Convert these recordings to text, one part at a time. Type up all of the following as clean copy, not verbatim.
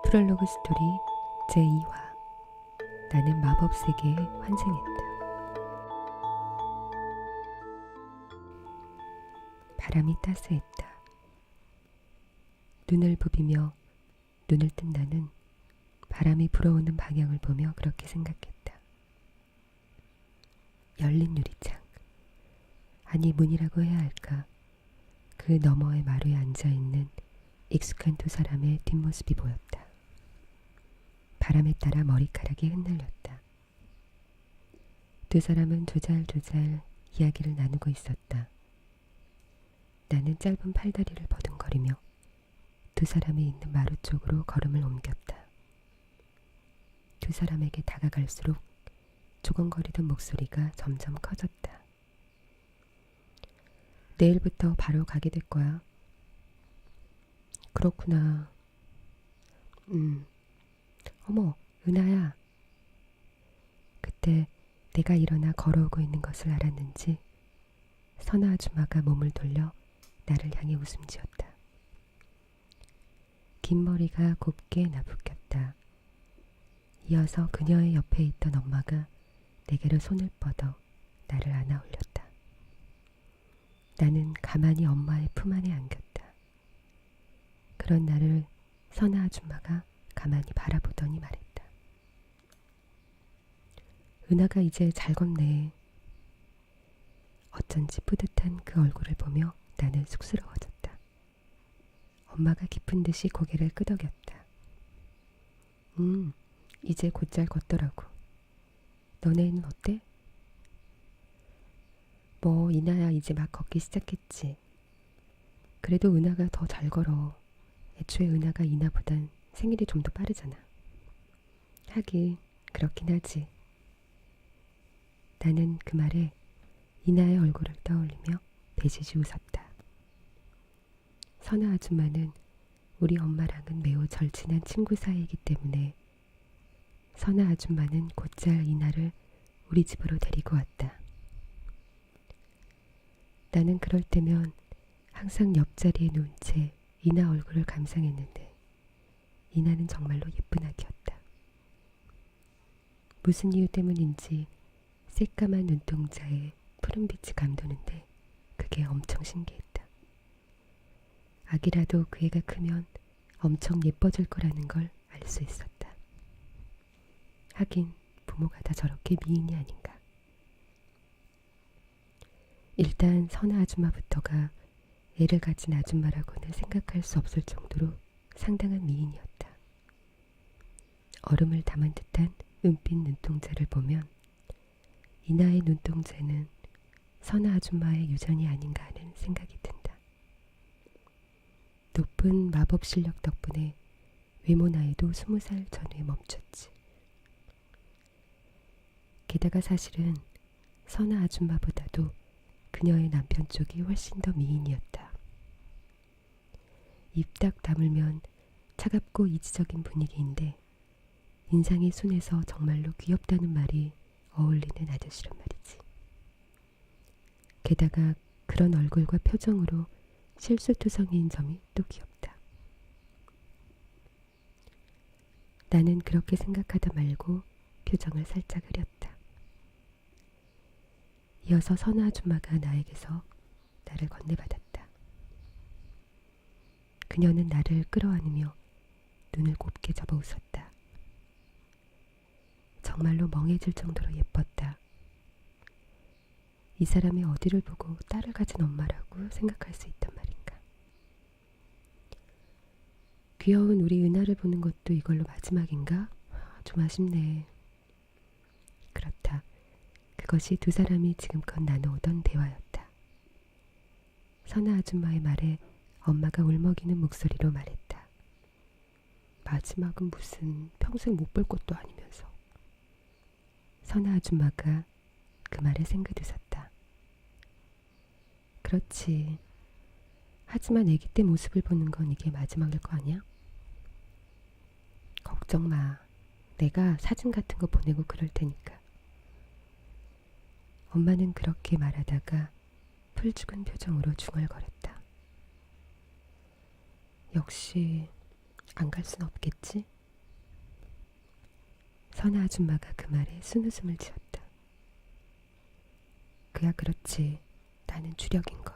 프롤로그 스토리 제2화. 나는 마법 세계에 환생했다. 바람이 따스했다. 눈을 부비며 눈을 뜬 나는 바람이 불어오는 방향을 보며 그렇게 생각했다. 열린 유리창, 아니 문이라고 해야 할까. 그 너머의 마루에 앉아있는 익숙한 두 사람의 뒷모습이 보였다. 바람에 따라 머리카락이 흔들렸다. 두 사람은 조잘조잘 이야기를 나누고 있었다. 나는 짧은 팔다리를 버둥거리며 두 사람이 있는 마루 쪽으로 걸음을 옮겼다. 두 사람에게 다가갈수록 조곤거리던 목소리가 점점 커졌다. 내일부터 바로 가게 될 거야. 그렇구나. 어머, 은하야. 그때 내가 일어나 걸어오고 있는 것을 알았는지 선아 아줌마가 몸을 돌려 나를 향해 웃음 지었다. 긴 머리가 곱게 나부꼈다. 이어서 그녀의 옆에 있던 엄마가 내게로 손을 뻗어 나를 안아 올렸다. 나는 가만히 엄마의 품 안에 안겼다. 그런 나를 선아 아줌마가 가만히 바라보더니 말했다. 은하가 이제 잘 걷네. 어쩐지 뿌듯한 그 얼굴을 보며 나는 쑥스러워졌다. 엄마가 깊은 듯이 고개를 끄덕였다. 이제 곧잘 걷더라고. 너네는 어때? 뭐 이나야 이제 막 걷기 시작했지. 그래도 은하가 더 잘 걸어. 애초에 은하가 이나보단 생일이 좀 더 빠르잖아. 하긴 그렇긴 하지. 나는 그 말에 이나의 얼굴을 떠올리며 배시시 웃었다. 선아 아줌마는 우리 엄마랑은 매우 절친한 친구 사이이기 때문에 선아 아줌마는 곧잘 이나를 우리 집으로 데리고 왔다. 나는 그럴 때면 항상 옆자리에 누운 채 이나 얼굴을 감상했는데 이나는 정말로 예쁜 아기였다. 무슨 이유 때문인지 새까만 눈동자에 푸른빛이 감도는데 그게 엄청 신기했다. 아기라도 그 애가 크면 엄청 예뻐질 거라는 걸 알 수 있었다. 하긴 부모가 다 저렇게 미인이 아닌가. 일단 선아 아줌마부터가 애를 가진 아줌마라고는 생각할 수 없을 정도로 상당한 미인이었다. 얼음을 담은 듯한 은빛 눈동자를 보면 이나의 눈동자는 선아 아줌마의 유전이 아닌가 하는 생각이 든다. 높은 마법 실력 덕분에 외모 나이도 20살 전후에 멈췄지. 게다가 사실은 선아 아줌마보다도 그녀의 남편 쪽이 훨씬 더 미인이었다. 입 딱 다물면 차갑고 이지적인 분위기인데 인상이 순해서 정말로 귀엽다는 말이 어울리는 아저씨란 말이지. 게다가 그런 얼굴과 표정으로 실수투성이인 점이 또 귀엽다. 나는 그렇게 생각하다 말고 표정을 살짝 흐렸다. 이어서 선아 아줌마가 나에게서 나를 건네받았다. 그녀는 나를 끌어안으며 눈을 곱게 접어 웃었다. 정말로 멍해질 정도로 예뻤다. 이 사람이 어디를 보고 딸을 가진 엄마라고 생각할 수 있단 말인가. 귀여운 우리 은하를 보는 것도 이걸로 마지막인가? 좀 아쉽네. 그렇다. 그것이 두 사람이 지금껏 나누어던 대화였다. 선아 아줌마의 말에 엄마가 울먹이는 목소리로 말했다. 마지막은 무슨 평생 못 볼 것도 아니면서. 선아 아줌마가 그 말에 생긋 웃었다. 그렇지. 하지만 아기 때 모습을 보는 건 이게 마지막일 거 아니야? 걱정 마. 내가 사진 같은 거 보내고 그럴 테니까. 엄마는 그렇게 말하다가 풀 죽은 표정으로 중얼거렸다. 역시 안 갈 순 없겠지? 선아 아줌마가 그 말에 순웃음을 지었다. 그야 그렇지. 나는 주력인걸.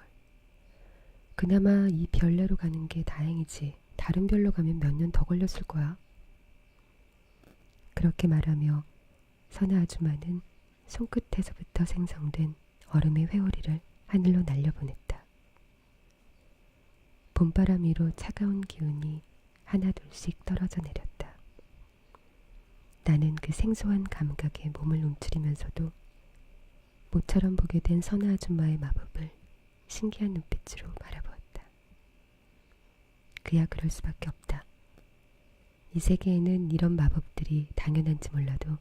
그나마 이 별내로 가는 게 다행이지. 다른 별로 가면 몇 년 더 걸렸을 거야. 그렇게 말하며 선아 아줌마는 손끝에서부터 생성된 얼음의 회오리를 하늘로 날려보냈다. 봄바람 위로 차가운 기운이 하나둘씩 떨어져 내렸다. 나는 그 생소한 감각에 몸을 움츠리면서도 모처럼 보게 된 선아 아줌마의 마법을 신기한 눈빛으로 바라보았다. 그야 그럴 수밖에 없다. 이 세계에는 이런 마법들이 당연한지 몰라도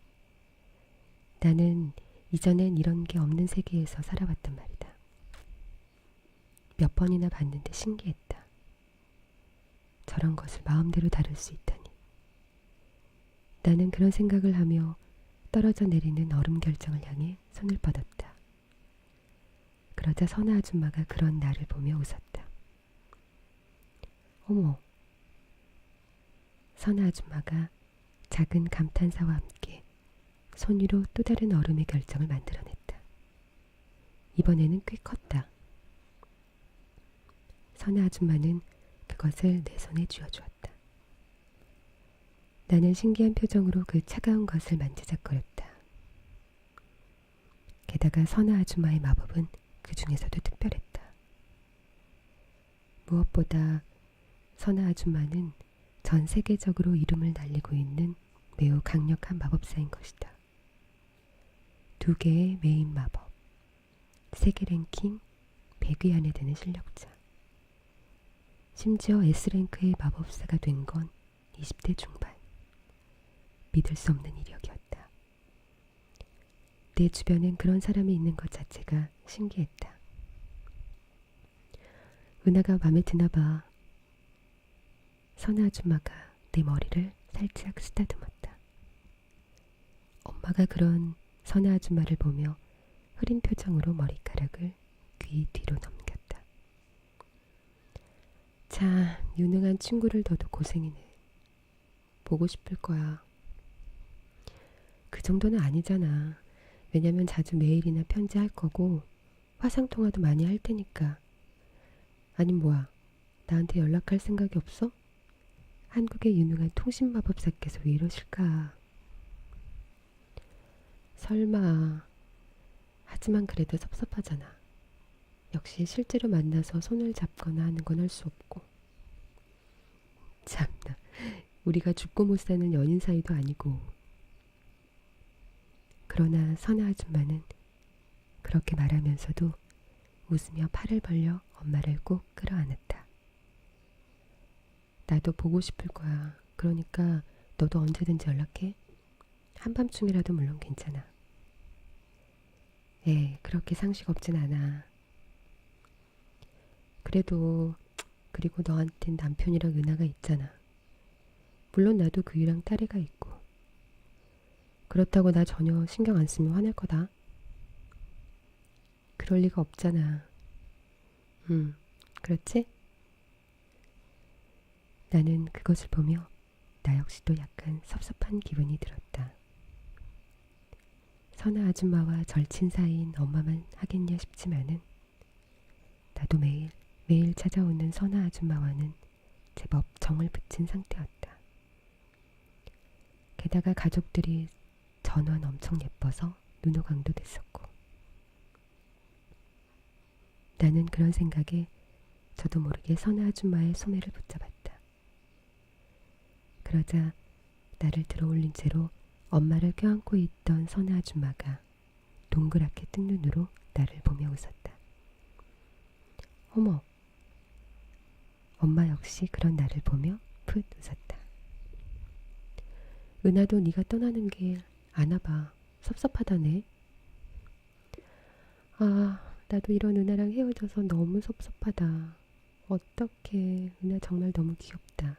나는 이전엔 이런 게 없는 세계에서 살아왔단 말이다. 몇 번이나 봤는데 신기했다. 저런 것을 마음대로 다룰 수 있다니. 나는 그런 생각을 하며 떨어져 내리는 얼음 결정을 향해 손을 뻗었다. 그러자 선아 아줌마가 그런 나를 보며 웃었다. 어머. 선아 아줌마가 작은 감탄사와 함께 손 위로 또 다른 얼음의 결정을 만들어냈다. 이번에는 꽤 컸다. 선아 아줌마는 그것을 내 손에 쥐어주었다. 나는 신기한 표정으로 그 차가운 것을 만지작거렸다. 게다가 선아 아줌마의 마법은 그 중에서도 특별했다. 무엇보다 선아 아줌마는 전 세계적으로 이름을 날리고 있는 매우 강력한 마법사인 것이다. 2개의 메인 마법, 세계 랭킹 100위 안에 드는 실력자. 심지어 S랭크의 마법사가 된 건 20대 중반. 믿을 수 없는 이력이었다. 내 주변엔 그런 사람이 있는 것 자체가 신기했다. 은하가 마음에 드나 봐. 선아 아줌마가 내 머리를 살짝 쓰다듬었다. 엄마가 그런 선아 아줌마를 보며 흐린 표정으로 머리카락을 귀 뒤로 넘겼다. 참, 유능한 친구를 둬도 고생이네. 보고 싶을 거야. 그 정도는 아니잖아. 왜냐면 자주 메일이나 편지할 거고 화상통화도 많이 할 테니까. 아님 뭐야, 나한테 연락할 생각이 없어? 한국의 유능한 통신마법사께서 왜 이러실까? 설마. 하지만 그래도 섭섭하잖아. 역시 실제로 만나서 손을 잡거나 하는 건 할 수 없고. 참나, 우리가 죽고 못 사는 연인 사이도 아니고. 그러나 선아 아줌마는 그렇게 말하면서도 웃으며 팔을 벌려 엄마를 꼭 끌어안았다. 나도 보고 싶을 거야. 그러니까 너도 언제든지 연락해. 한밤중이라도 물론 괜찮아. 그렇게 상식 없진 않아. 그리고 너한텐 남편이랑 은하가 있잖아. 물론 나도 그이랑 딸애가 있고. 그렇다고 나 전혀 신경 안 쓰면 화낼 거다. 그럴 리가 없잖아. 그렇지? 나는 그것을 보며 나 역시도 약간 섭섭한 기분이 들었다. 선아 아줌마와 절친 사이인 엄마만 하겠냐 싶지만은 나도 매일 찾아오는 선아 아줌마와는 제법 정을 붙인 상태였다. 게다가 가족들이 전원 엄청 예뻐서 눈호강도 됐었고. 나는 그런 생각에 저도 모르게 선아 아줌마의 소매를 붙잡았다. 그러자 나를 들어올린 채로 엄마를 껴안고 있던 선아 아줌마가 동그랗게 뜬 눈으로 나를 보며 웃었다. 어머. 엄마 역시 그런 나를 보며 풋 웃었다. 은하도 네가 떠나는 길 아나봐. 섭섭하다네. 아, 나도 이런 은하랑 헤어져서 너무 섭섭하다. 어떡해. 은하 정말 너무 귀엽다.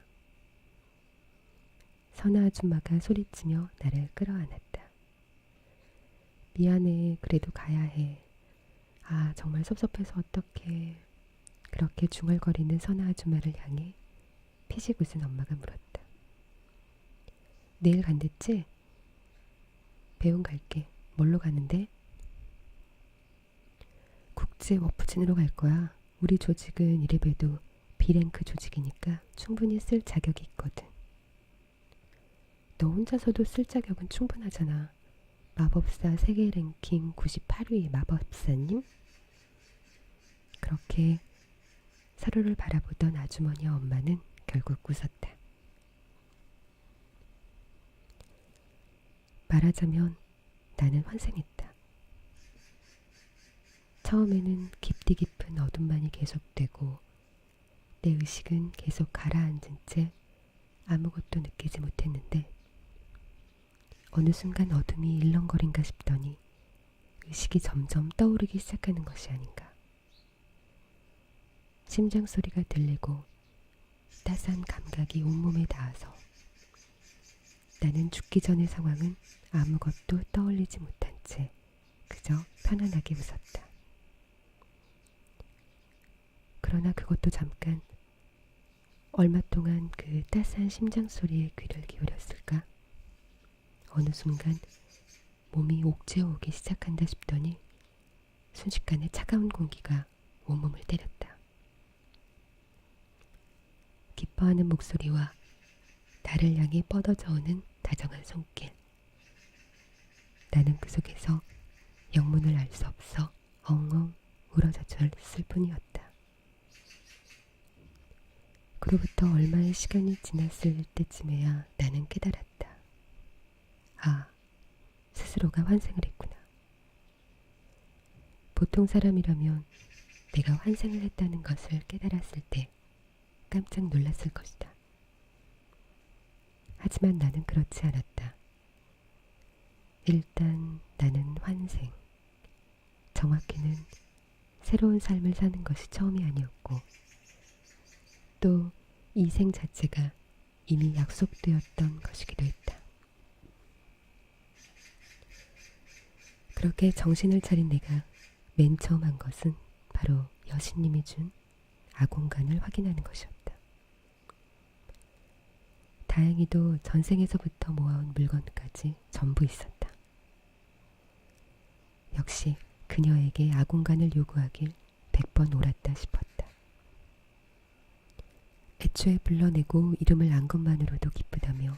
선아 아줌마가 소리치며 나를 끌어안았다. 미안해. 그래도 가야 해. 아, 정말 섭섭해서 어떡해. 그렇게 중얼거리는 선아 아줌마를 향해 피식 웃은 엄마가 물었다. 내일 간댔지? 배움 갈게. 뭘로 가는데? 국제 워프진으로 갈 거야. 우리 조직은 이래봬도 B랭크 조직이니까 충분히 쓸 자격이 있거든. 너 혼자서도 쓸 자격은 충분하잖아. 마법사 세계 랭킹 98위 마법사님? 그렇게 서로를 바라보던 아주머니와 엄마는 결국 웃었다. 말하자면 나는 환생했다. 처음에는 깊디 깊은 어둠만이 계속되고 내 의식은 계속 가라앉은 채 아무것도 느끼지 못했는데 어느 순간 어둠이 일렁거린가 싶더니 의식이 점점 떠오르기 시작하는 것이 아닌가. 심장 소리가 들리고 따스한 감각이 온몸에 닿아서 나는 죽기 전의 상황은 아무것도 떠올리지 못한 채 그저 편안하게 웃었다. 그러나 그것도 잠깐. 얼마 동안 그 따스한 심장 소리에 귀를 기울였을까? 어느 순간 몸이 옥죄어 오기 시작한다 싶더니 순식간에 차가운 공기가 온몸을 때렸다. 기뻐하는 목소리와 나를 향해 뻗어져 오는 다정한 손길. 나는 그 속에서 영문을 알 수 없어 엉엉 울어젖었을 뿐이었다. 그로부터 얼마의 시간이 지났을 때쯤에야 나는 깨달았다. 아, 스스로가 환생을 했구나. 보통 사람이라면 내가 환생을 했다는 것을 깨달았을 때 깜짝 놀랐을 것이다. 하지만 나는 그렇지 않았다. 일단 나는 환생, 정확히는 새로운 삶을 사는 것이 처음이 아니었고 또 이 생 자체가 이미 약속되었던 것이기도 했다. 그렇게 정신을 차린 내가 맨 처음 한 것은 바로 여신님이 준 아공간을 확인하는 것이었다. 다행히도 전생에서부터 모아온 물건까지 전부 있었다. 역시 그녀에게 아공간을 요구하길 100번 옳았다 싶었다. 애초에 불러내고 이름을 안 것만으로도 기쁘다며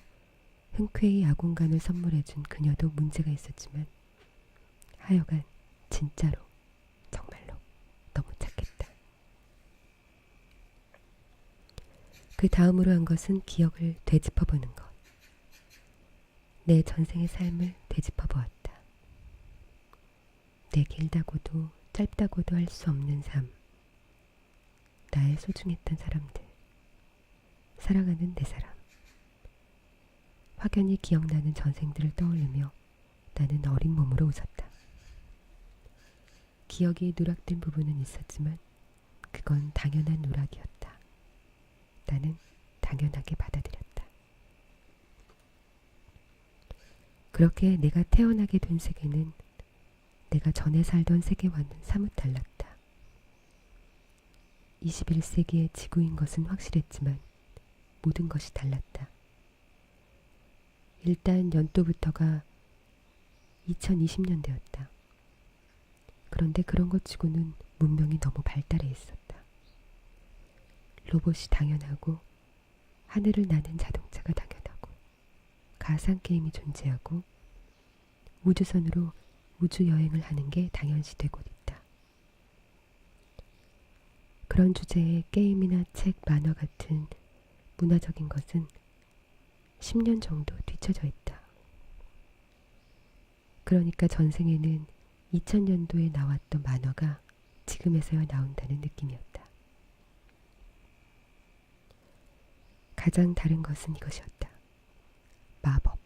흔쾌히 아공간을 선물해준 그녀도 문제가 있었지만 하여간 진짜로 정말로 너무 착했다. 그 다음으로 한 것은 기억을 되짚어보는 것. 내 전생의 삶을 되짚어보았다. 내 길다고도 짧다고도 할 수 없는 삶. 나의 소중했던 사람들. 사랑하는 내 사람. 확연히 기억나는 전생들을 떠올리며 나는 어린 몸으로 웃었다. 기억이 누락된 부분은 있었지만 그건 당연한 누락이었다. 나는 당연하게 받아들였다. 그렇게 내가 태어나게 된 세계는 내가 전에 살던 세계와는 사뭇 달랐다. 21세기의 지구인 것은 확실했지만 모든 것이 달랐다. 일단 연도부터가 2020년대였다. 그런데 그런 것 치고는 문명이 너무 발달해 있었다. 로봇이 당연하고 하늘을 나는 자동차가 당연하고 가상게임이 존재하고 우주선으로 우주여행을 하는 게 당연시되고 있다. 그런 주제의 게임이나 책, 만화 같은 문화적인 것은 10년 정도 뒤처져 있다. 그러니까 전생에는 2000년도에 나왔던 만화가 지금에서야 나온다는 느낌이었다. 가장 다른 것은 이것이었다. 마법.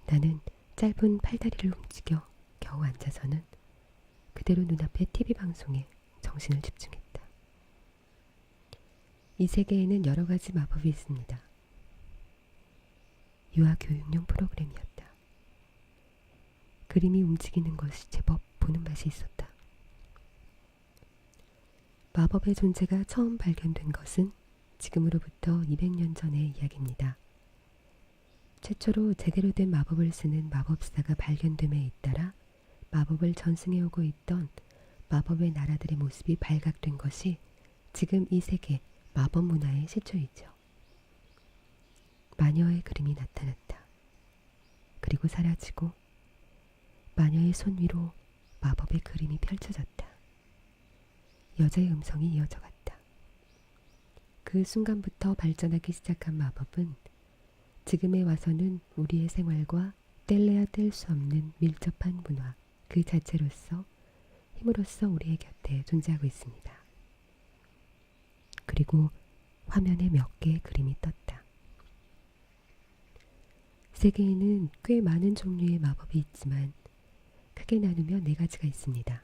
나는 짧은 팔다리를 움직여 겨우 앉아서는 그대로 눈앞의 TV 방송에 정신을 집중했다. 이 세계에는 여러 가지 마법이 있습니다. 유아 교육용 프로그램이었다. 그림이 움직이는 것이 제법 보는 맛이 있었다. 마법의 존재가 처음 발견된 것은 지금으로부터 200년 전의 이야기입니다. 최초로 제대로 된 마법을 쓰는 마법사가 발견됨에 잇따라 마법을 전승해오고 있던 마법의 나라들의 모습이 발각된 것이 지금 이 세계 마법 문화의 시초이죠. 마녀의 그림이 나타났다. 그리고 사라지고 마녀의 손 위로 마법의 그림이 펼쳐졌다. 여자의 음성이 이어져 갔다. 그 순간부터 발전하기 시작한 마법은 지금에 와서는 우리의 생활과 뗄래야 뗄 수 없는 밀접한 문화 그 자체로서 힘으로써 우리의 곁에 존재하고 있습니다. 그리고 화면에 몇 개의 그림이 떴다. 세계에는 꽤 많은 종류의 마법이 있지만 크게 나누면 4가지가 있습니다.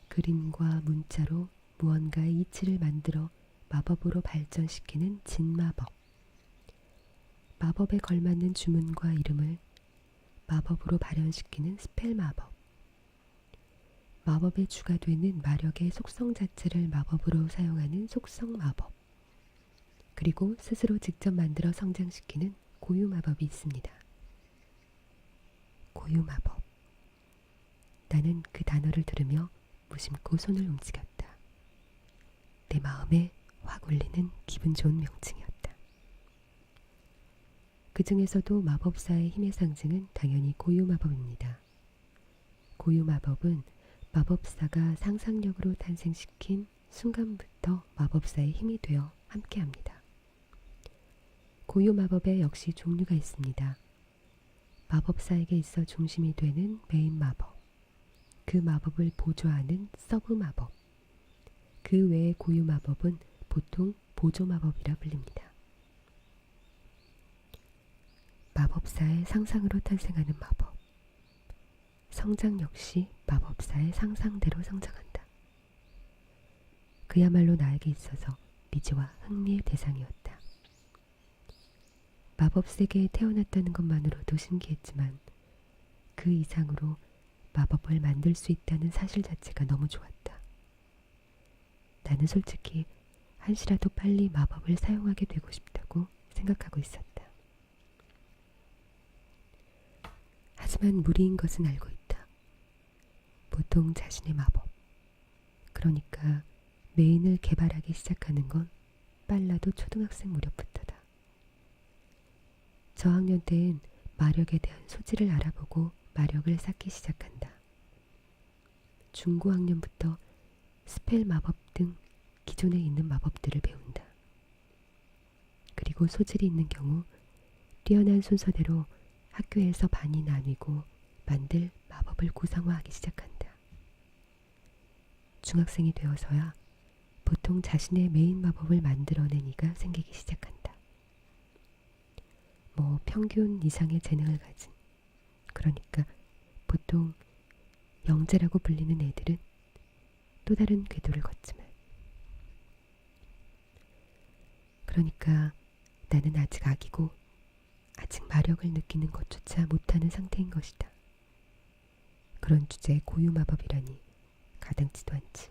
그림과 문자로 무언가의 이치를 만들어 마법으로 발전시키는 진마법, 마법에 걸맞는 주문과 이름을 마법으로 발현시키는 스펠 마법, 마법의 주가 되는 마력의 속성 자체를 마법으로 사용하는 속성 마법, 그리고 스스로 직접 만들어 성장시키는 고유 마법이 있습니다. 고유 마법. 나는 그 단어를 들으며 무심코 손을 움직였다. 내 마음에 확 울리는 기분 좋은 명칭이었다. 그 중에서도 마법사의 힘의 상징은 당연히 고유 마법입니다. 고유 마법은 마법사가 상상력으로 탄생시킨 순간부터 마법사의 힘이 되어 함께합니다. 고유 마법에 역시 종류가 있습니다. 마법사에게 있어 중심이 되는 메인 마법, 그 마법을 보조하는 서브 마법, 그 외의 고유 마법은 보통 보조 마법이라 불립니다. 마법사의 상상으로 탄생하는 마법. 성장 역시 마법사의 상상대로 성장한다. 그야말로 나에게 있어서 미지와 흥미의 대상이었다. 마법 세계에 태어났다는 것만으로도 신기했지만 그 이상으로 마법을 만들 수 있다는 사실 자체가 너무 좋았다. 나는 솔직히 한시라도 빨리 마법을 사용하게 되고 싶다고 생각하고 있었다. 하지만 무리인 것은 알고 있다. 보통 자신의 마법, 그러니까 메인을 개발하기 시작하는 건 빨라도 초등학생 무렵부터다. 저학년 때엔 마력에 대한 소질을 알아보고 마력을 쌓기 시작한다. 중고학년부터 스펠 마법 등 기존에 있는 마법들을 배운다. 그리고 소질이 있는 경우 뛰어난 순서대로 학교에서 반이 나뉘고 만들 마법을 구성화하기 시작한다. 중학생이 되어서야 보통 자신의 메인 마법을 만들어낸 이가 생기기 시작한다. 뭐 평균 이상의 재능을 가진, 그러니까 보통 영재라고 불리는 애들은 또 다른 궤도를 걷지만, 그러니까 나는 아직 아기고 아직 마력을 느끼는 것조차 못하는 상태인 것이다. 그런 주제의 고유 마법이라니 가당치도 않지.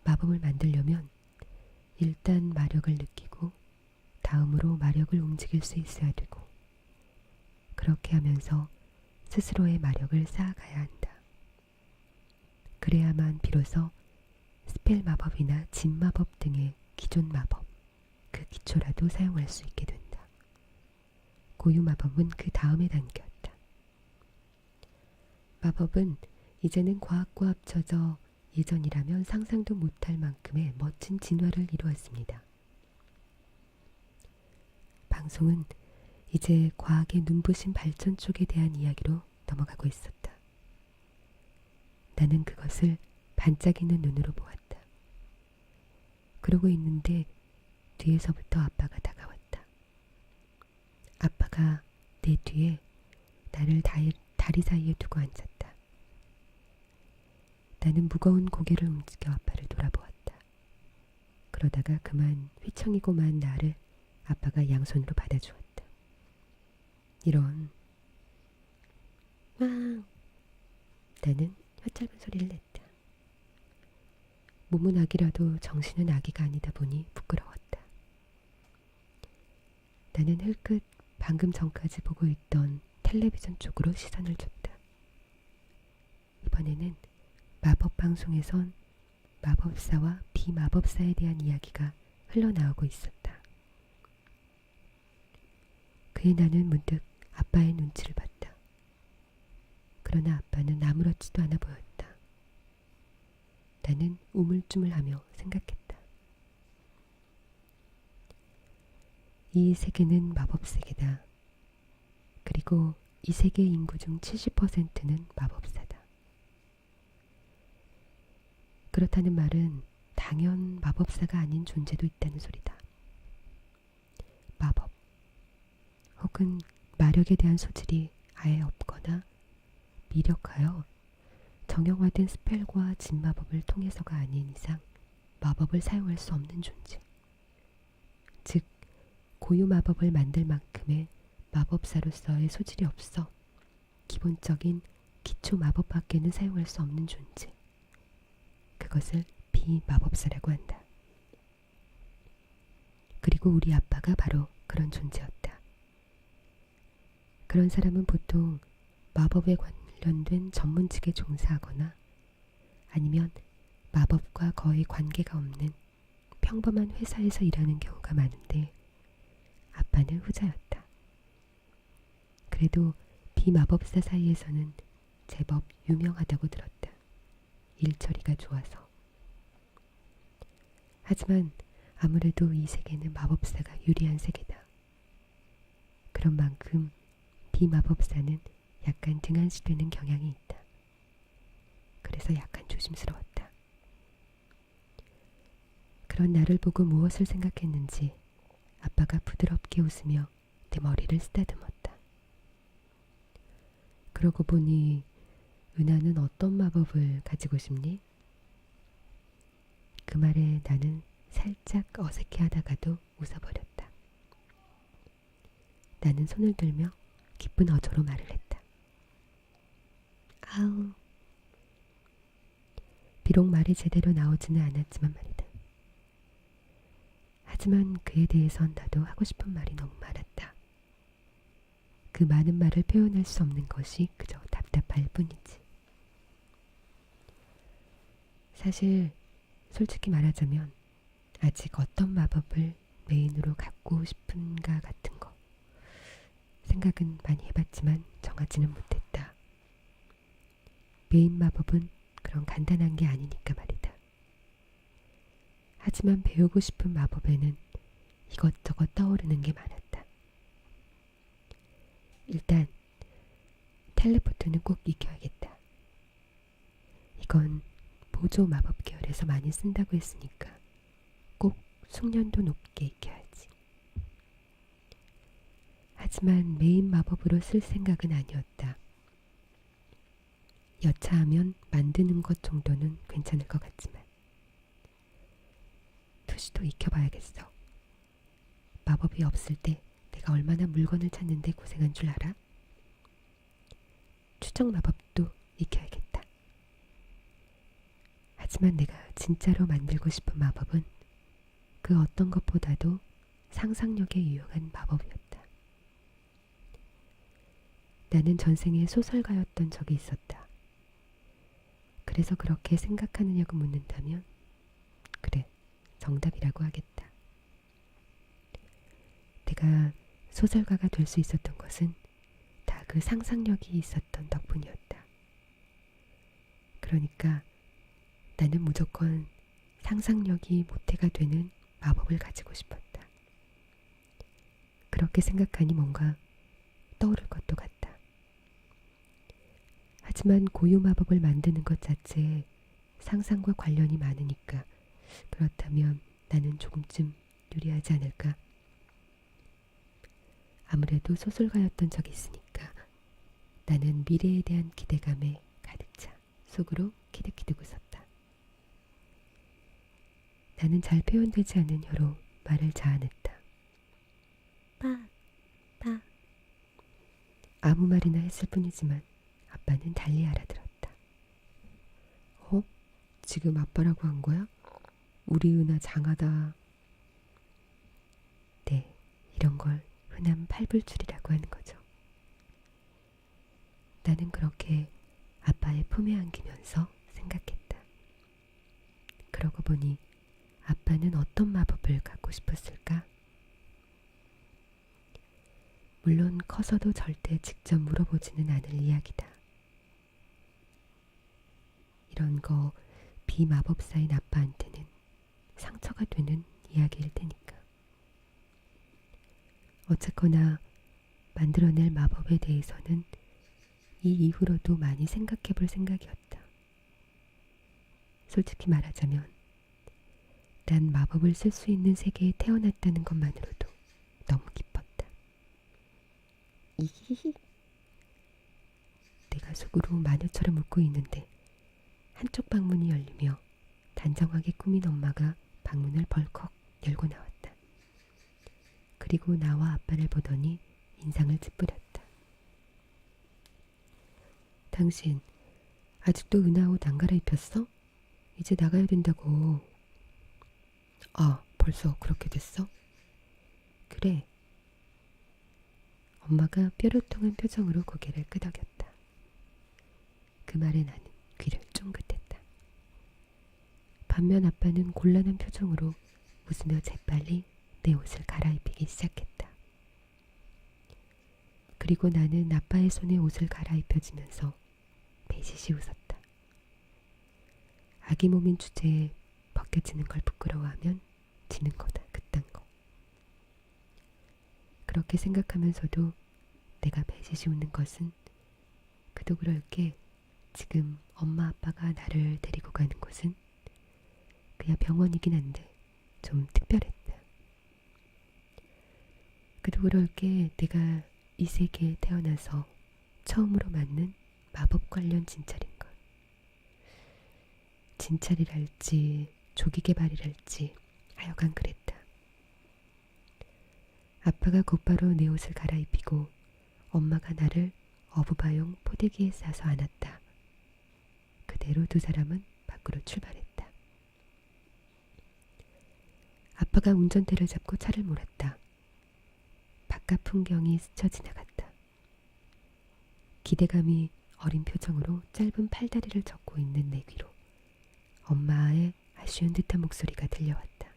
마법을 만들려면 일단 마력을 느끼고 다음으로 마력을 움직일 수 있어야 되고, 그렇게 하면서 스스로의 마력을 쌓아가야 한다. 그래야만 비로소 스펠 마법이나 진 마법 등의 기존 마법, 그 기초라도 사용할 수 있게 된다. 고유 마법은 그 다음의 단계였다. 마법은 이제는 과학과 합쳐져 예전이라면 상상도 못할 만큼의 멋진 진화를 이루었습니다. 방송은 이제 과학의 눈부신 발전 쪽에 대한 이야기로 넘어가고 있었다. 나는 그것을 반짝이는 눈으로 보았다. 그러고 있는데 뒤에서부터 아빠가 다가왔다. 아빠가 내 뒤에 나를 다리 사이에 두고 앉았다. 나는 무거운 고개를 움직여 아빠를 돌아보았다. 그러다가 그만 휘청이고만 나를 아빠가 양손으로 받아주었다. 이런, 왕! 나는 혀짧은 소리를 냈다. 몸은 아기라도 정신은 아기가 아니다 보니 부끄러웠다. 나는 흘끗 방금 전까지 보고 있던 텔레비전 쪽으로 시선을 줬다. 이번에는 마법 방송에선 마법사와 비마법사에 대한 이야기가 흘러나오고 있었다. 그에 나는 문득 아빠의 눈치를 봤다. 그러나 아빠는 아무렇지도 않아 보였다. 나는 우물쭈물하며 생각했다. 이 세계는 마법 세계다. 그리고 이 세계 인구 중 70%는 마법사다. 그렇다는 말은 당연 마법사가 아닌 존재도 있다는 소리다. 마법 혹은 마력에 대한 소질이 아예 없거나 미력하여 정형화된 스펠과 진마법을 통해서가 아닌 이상 마법을 사용할 수 없는 존재. 즉 고유 마법을 만들 만큼의 마법사로서의 소질이 없어 기본적인 기초 마법밖에는 사용할 수 없는 존재. 그것을 비마법사라고 한다. 그리고 우리 아빠가 바로 그런 존재였다. 그런 사람은 보통 마법에 관련된 전문직에 종사하거나 아니면 마법과 거의 관계가 없는 평범한 회사에서 일하는 경우가 많은데 아빠는 후자였다. 그래도 비마법사 사이에서는 제법 유명하다고 들었다. 일처리가 좋아서. 하지만 아무래도 이 세계는 마법사가 유리한 세계다. 그런 만큼 비마법사는 약간 등한시되는 경향이 있다. 그래서 약간 조심스러웠다. 그런 나를 보고 무엇을 생각했는지 아빠가 부드럽게 웃으며 내 머리를 쓰다듬었다. 그러고 보니 은하는 어떤 마법을 가지고 싶니? 그 말에 나는 살짝 어색해하다가도 웃어버렸다. 나는 손을 들며 기쁜 어조로 말을 했다. 아우. 비록 말이 제대로 나오지는 않았지만 말이다. 하지만 그에 대해선 나도 하고 싶은 말이 너무 많았다. 그 많은 말을 표현할 수 없는 것이 그저 답답할 뿐이지. 사실 솔직히 말하자면 아직 어떤 마법을 메인으로 갖고 싶은가 같은 거 생각은 많이 해봤지만 정하지는 못했다. 메인 마법은 그런 간단한 게 아니니까 말이다. 하지만 배우고 싶은 마법에는 이것저것 떠오르는 게 많았다. 일단 텔레포트는 꼭 익혀야겠다. 이건 보조 마법 계열에서 많이 쓴다고 했으니까 꼭 숙련도 높게 익혀야지. 하지만 메인 마법으로 쓸 생각은 아니었다. 여차하면 만드는 것 정도는 괜찮을 것 같지만 투시도 익혀봐야겠어. 마법이 없을 때 내가 얼마나 물건을 찾는데 고생한 줄 알아? 추적 마법도 익혀야겠다. 하지만 내가 진짜로 만들고 싶은 마법은 그 어떤 것보다도 상상력에 유용한 마법이었다. 나는 전생에 소설가였던 적이 있었다. 그래서 그렇게 생각하느냐고 묻는다면 그래, 정답이라고 하겠다. 내가 소설가가 될 수 있었던 것은 다 그 상상력이 있었던 덕분이었다. 그러니까 나는 무조건 상상력이 모태가 되는 마법을 가지고 싶었다. 그렇게 생각하니 뭔가 떠오를 것도 같다. 하지만 고유 마법을 만드는 것 자체에 상상과 관련이 많으니까 그렇다면 나는 조금쯤 유리하지 않을까? 아무래도 소설가였던 적이 있으니까 나는 미래에 대한 기대감에 가득 차 속으로 키득키득 웃었다. 나는 잘 표현되지 않은 혀로 말을 자아냈다. 빠. 아무 말이나 했을 뿐이지만 아빠는 달리 알아들었다. 어? 지금 아빠라고 한 거야? 우리 은하 장하다. 네, 이런 걸 단순한 팔불출이라고 하는 거죠. 나는 그렇게 아빠의 품에 안기면서 생각했다. 그러고 보니 아빠는 어떤 마법을 갖고 싶었을까? 물론 커서도 절대 직접 물어보지는 않을 이야기다. 이런 거 비마법사인 아빠한테는 상처가 되는 이야기일 테니까. 어쨌거나 만들어낼 마법에 대해서는 이 이후로도 많이 생각해 볼 생각이었다. 솔직히 말하자면 난 마법을 쓸 수 있는 세계에 태어났다는 것만으로도 너무 기뻤다. 이히히. 내가 속으로 마녀처럼 웃고 있는데 한쪽 방문이 열리며 단정하게 꾸민 엄마가 방문을 벌컥 열고 나왔다. 그리고 나와 아빠를 보더니 인상을 찌푸렸다. 당신 아직도 은하 옷 안 갈아입혔어? 이제 나가야 된다고. 아, 벌써 그렇게 됐어? 그래. 엄마가 뾰루통한 표정으로 고개를 끄덕였다. 그 말에 나는 귀를 쫑긋했다. 반면 아빠는 곤란한 표정으로 웃으며 재빨리 내 옷을 갈아입히기 시작했다. 그리고 나는 아빠의 손에 옷을 갈아입혀지면서 배시시 웃었다. 아기 몸인 주제에 벗겨지는 걸 부끄러워하면 지는 거다, 그딴 거. 그렇게 생각하면서도 내가 배시시 웃는 것은 그도 그럴 게 지금 엄마 아빠가 나를 데리고 가는 곳은 그야 병원이긴 한데 좀 특별했다. 그도 그럴 게 내가 이 세계에 태어나서 처음으로 맞는 마법 관련 진찰인걸. 진찰이랄지 조기 개발이랄지 하여간 그랬다. 아빠가 곧바로 내 옷을 갈아입히고 엄마가 나를 어부바용 포대기에 싸서 안았다. 그대로 두 사람은 밖으로 출발했다. 아빠가 운전대를 잡고 차를 몰았다. 바깥 풍경이 스쳐 지나갔다. 기대감이 어린 표정으로 짧은 팔다리를 젓고 있는 내 귀로 엄마의 아쉬운 듯한 목소리가 들려왔다.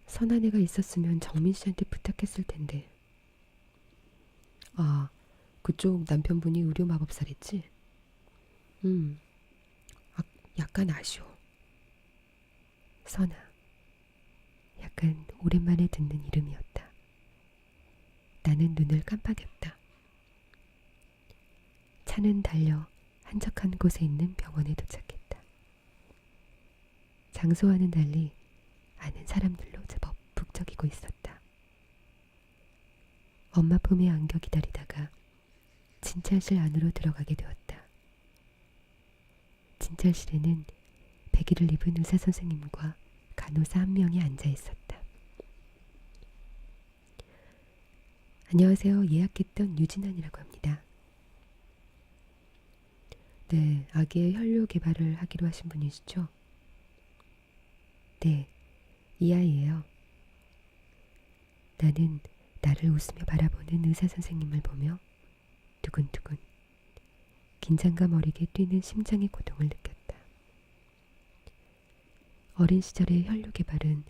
선한 애가 있었으면 정민 씨한테 부탁했을 텐데. 아, 그쪽 남편분이 의료 마법사랬지? 약간 아쉬워. 선아. 약간 오랜만에 듣는 이름이었다. 나는 눈을 깜빡였다. 차는 달려 한적한 곳에 있는 병원에 도착했다. 장소와는 달리 아는 사람들로 제법 북적이고 있었다. 엄마 품에 안겨 기다리다가 진찰실 안으로 들어가게 되었다. 진찰실에는 백의를 입은 의사 선생님과 간호사 한 명이 앉아 있었다. 안녕하세요. 예약했던 유진환이라고 합니다. 네, 아기의 혈류 개발을 하기로 하신 분이시죠? 네, 이 아이예요. 나는 나를 웃으며 바라보는 의사 선생님을 보며 두근두근 긴장감 어리게 뛰는 심장의 고통을 느꼈다. 어린 시절의 혈류 개발은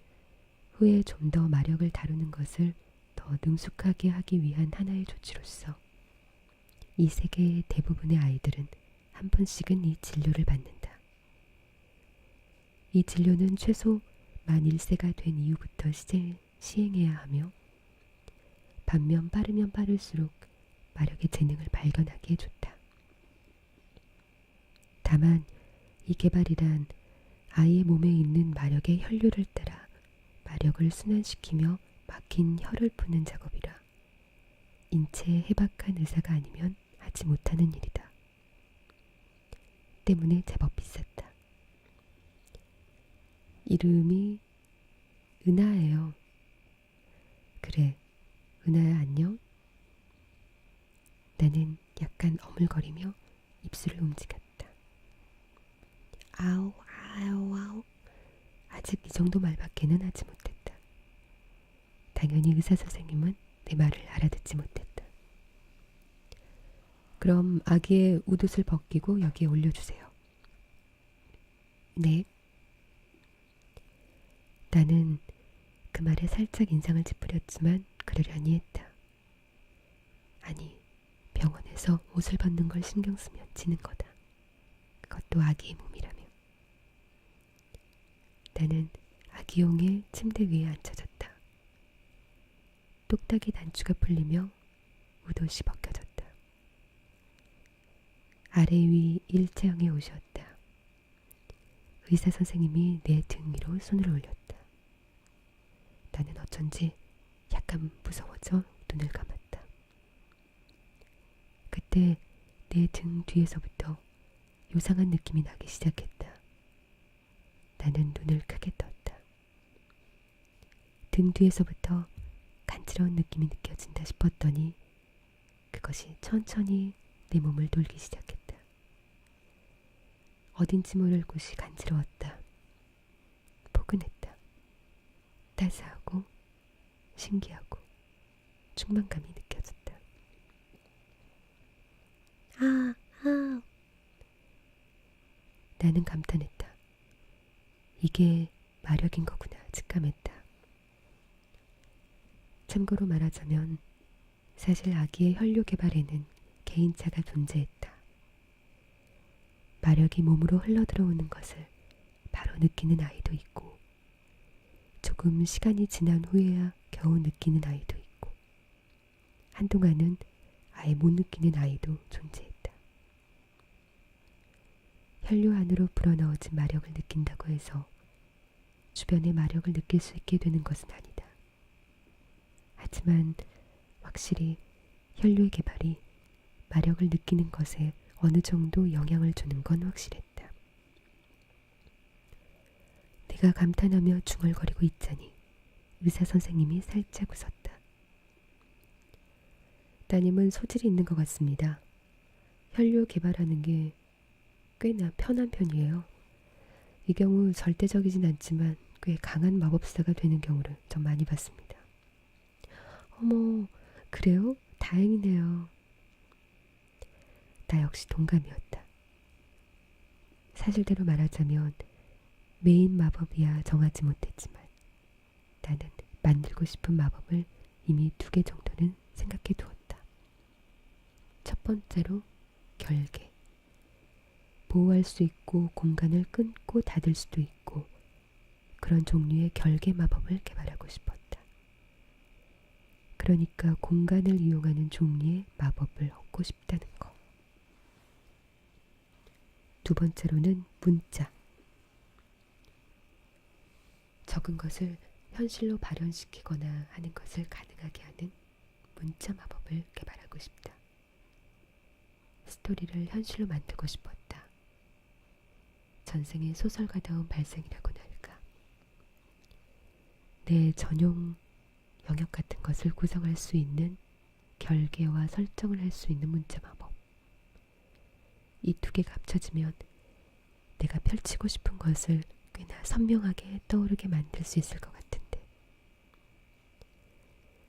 후에 좀 더 마력을 다루는 것을 더 능숙하게 하기 위한 하나의 조치로서 이 세계의 대부분의 아이들은 한 번씩은 이 진료를 받는다. 이 진료는 최소 만 1세가 된 이후부터 시행해야 하며 반면 빠르면 빠를수록 마력의 재능을 발견하게 해줬다. 다만 이 개발이란 아이의 몸에 있는 마력의 혈류를 따라 마력을 순환시키며 막힌 혈을 푸는 작업이라 인체에 해박한 의사가 아니면 하지 못하는 일이다. 때문에 제법 비쌌다. 이름이 은하예요. 그래, 은하야 안녕? 나는 약간 어물거리며 입술을 움직였다. 아우 아우 아우. 아직 이 정도 말밖에는 하지 못했다. 당연히 의사 선생님은 내 말을 알아듣지 못했다. 그럼 아기의 웃옷을 벗기고 여기에 올려주세요. 네. 나는 그 말에 살짝 인상을 찌푸렸지만 그러려니 했다. 아니, 병원에서 옷을 벗는 걸 신경 쓰면 지는 거다. 그것도 아기의 몸이라며. 나는 아기용의 침대 위에 앉혀졌다. 똑딱이 단추가 풀리며 웃옷이 벗겨졌다. 아래 위 일체형의 옷이었다. 의사 선생님이 내 등 위로 손을 올렸다. 나는 어쩐지 약간 무서워져 눈을 감았다. 그때 내 등 뒤에서부터 요상한 느낌이 나기 시작했다. 나는 눈을 크게 떴다. 등 뒤에서부터 간지러운 느낌이 느껴진다 싶었더니 그것이 천천히 내 몸을 돌기 시작했다. 어딘지 모를 곳이 간지러웠다. 포근했다. 따스하고 신기하고 충만감이 느껴졌다. 나는 감탄했다. 이게 마력인 거구나 직감했다. 참고로 말하자면 사실 아기의 혈류 개발에는 개인차가 존재했다. 마력이 몸으로 흘러들어오는 것을 바로 느끼는 아이도 있고 조금 시간이 지난 후에야 겨우 느끼는 아이도 있고 한동안은 아예 못 느끼는 아이도 존재했다. 혈류 안으로 불어넣어진 마력을 느낀다고 해서 주변의 마력을 느낄 수 있게 되는 것은 아니다. 하지만 확실히 혈류의 개발이 마력을 느끼는 것에 어느 정도 영향을 주는 건 확실했다. 내가 감탄하며 중얼거리고 있자니 의사 선생님이 살짝 웃었다. 따님은 소질이 있는 것 같습니다. 혈류 개발하는 게 꽤나 편한 편이에요. 이 경우 절대적이진 않지만 꽤 강한 마법사가 되는 경우를 좀 많이 봤습니다. 어머, 그래요? 다행이네요. 나 역시 동감이었다. 사실대로 말하자면 메인 마법이야 정하지 못했지만 나는 만들고 싶은 마법을 이미 2개 정도는 생각해 두었다. 첫 번째로 결계. 보호할 수 있고 공간을 끊고 닫을 수도 있고 그런 종류의 결계 마법을 개발하고 싶었다. 그러니까 공간을 이용하는 종류의 마법을 얻고 싶다는 거. 두 번째로는 문자. 적은 것을 현실로 발현시키거나 하는 것을 가능하게 하는 문자 마법을 개발하고 싶다. 스토리를 현실로 만들고 싶었다. 전생의 소설가다운 발생이라고나 할까. 내 전용 영역 같은 것을 구성할 수 있는 결계와 설정을 할 수 있는 문자 마법. 이 2개가 합쳐지면 내가 펼치고 싶은 것을 꽤나 선명하게 떠오르게 만들 수 있을 것 같은데.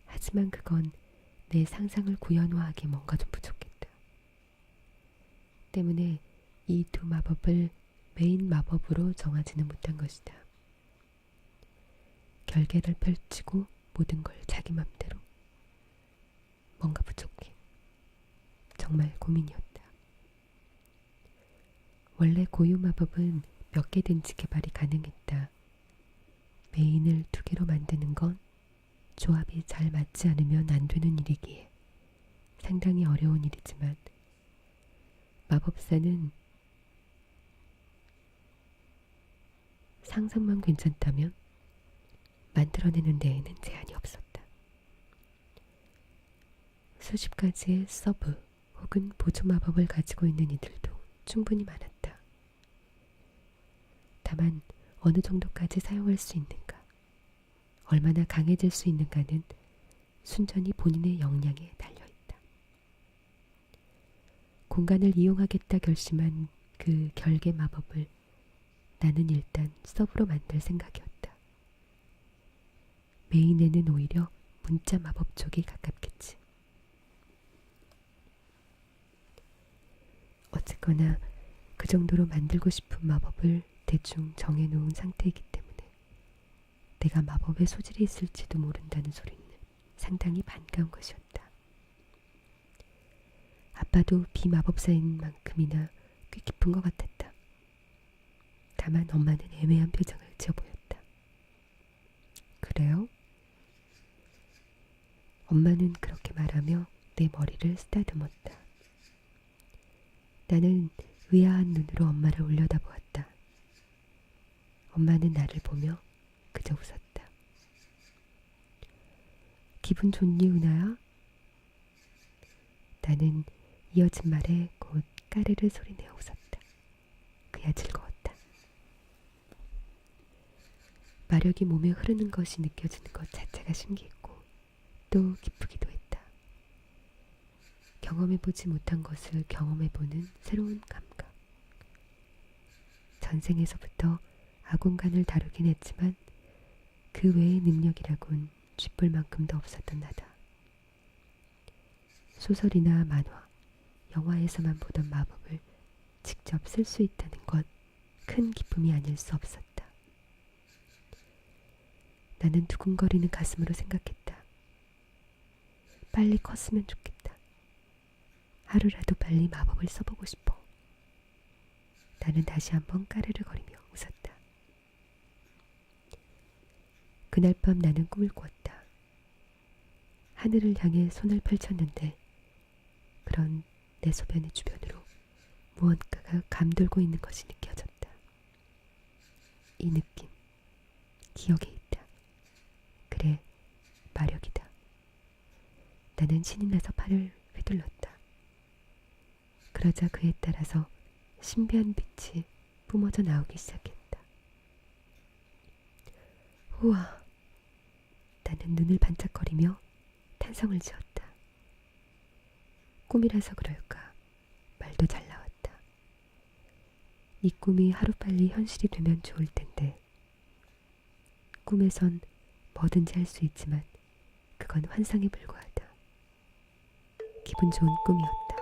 하지만 그건 내 상상을 구현화하기에 뭔가 좀 부족했다. 때문에 이 2 마법을 메인 마법으로 정하지는 못한 것이다. 결계를 펼치고 모든 걸 자기 맘대로. 뭔가 부족해. 정말 고민이었다. 원래 고유 마법은 몇 개든지 개발이 가능했다. 메인을 2개로 만드는 건 조합이 잘 맞지 않으면 안 되는 일이기에 상당히 어려운 일이지만 마법사는 상상만 괜찮다면 만들어내는 데에는 제한이 없었다. 수십 가지의 서브 혹은 보조 마법을 가지고 있는 이들도 충분히 많았다. 다만 어느 정도까지 사용할 수 있는가, 얼마나 강해질 수 있는가는 순전히 본인의 역량에 달려있다. 공간을 이용하겠다 결심한 그 결계 마법을 나는 일단 서브로 만들 생각이었다. 메인에는 오히려 문자 마법 쪽이 가깝겠지. 어쨌거나 그 정도로 만들고 싶은 마법을 대충 정해놓은 상태이기 때문에 내가 마법에 소질이 있을지도 모른다는 소리는 상당히 반가운 것이었다. 아빠도 비마법사인 만큼이나 꽤 깊은 것 같았다. 다만 엄마는 애매한 표정을 지어 보였다. 그래요? 엄마는 그렇게 말하며 내 머리를 쓰다듬었다. 나는 의아한 눈으로 엄마를 올려다보았다. 엄마는 나를 보며 그저 웃었다. 기분 좋니, 은하야? 나는 이어진 말에 곧 까르르 소리내어 웃었다. 그야 즐거웠다. 마력이 몸에 흐르는 것이 느껴지는 것 자체가 신기했고 또 기쁘기도 했다. 경험해보지 못한 것을 경험해보는 새로운 감각. 전생에서부터 아공간을 다루긴 했지만 그 외의 능력이라곤 쥐뿔 만큼도 없었던 나다. 소설이나 만화, 영화에서만 보던 마법을 직접 쓸 수 있다는 것 큰 기쁨이 아닐 수 없었다. 나는 두근거리는 가슴으로 생각했다. 빨리 컸으면 좋겠다. 하루라도 빨리 마법을 써보고 싶어. 나는 다시 한번 까르르 거리며 웃었다. 그날 밤 나는 꿈을 꿨다. 하늘을 향해 손을 펼쳤는데 그런 내 소변의 주변으로 무언가가 감돌고 있는 것이 느껴졌다. 이 느낌, 기억에 있다. 그래, 마력이다. 나는 신이 나서 팔을 휘둘렀다. 그러자 그에 따라서 신비한 빛이 뿜어져 나오기 시작했다. 우와! 나는 눈을 반짝거리며 탄성을 지었다. 꿈이라서 그럴까 말도 잘 나왔다. 이 꿈이 하루빨리 현실이 되면 좋을 텐데. 꿈에선 뭐든지 할 수 있지만 그건 환상에 불과하다. 기분 좋은 꿈이었다.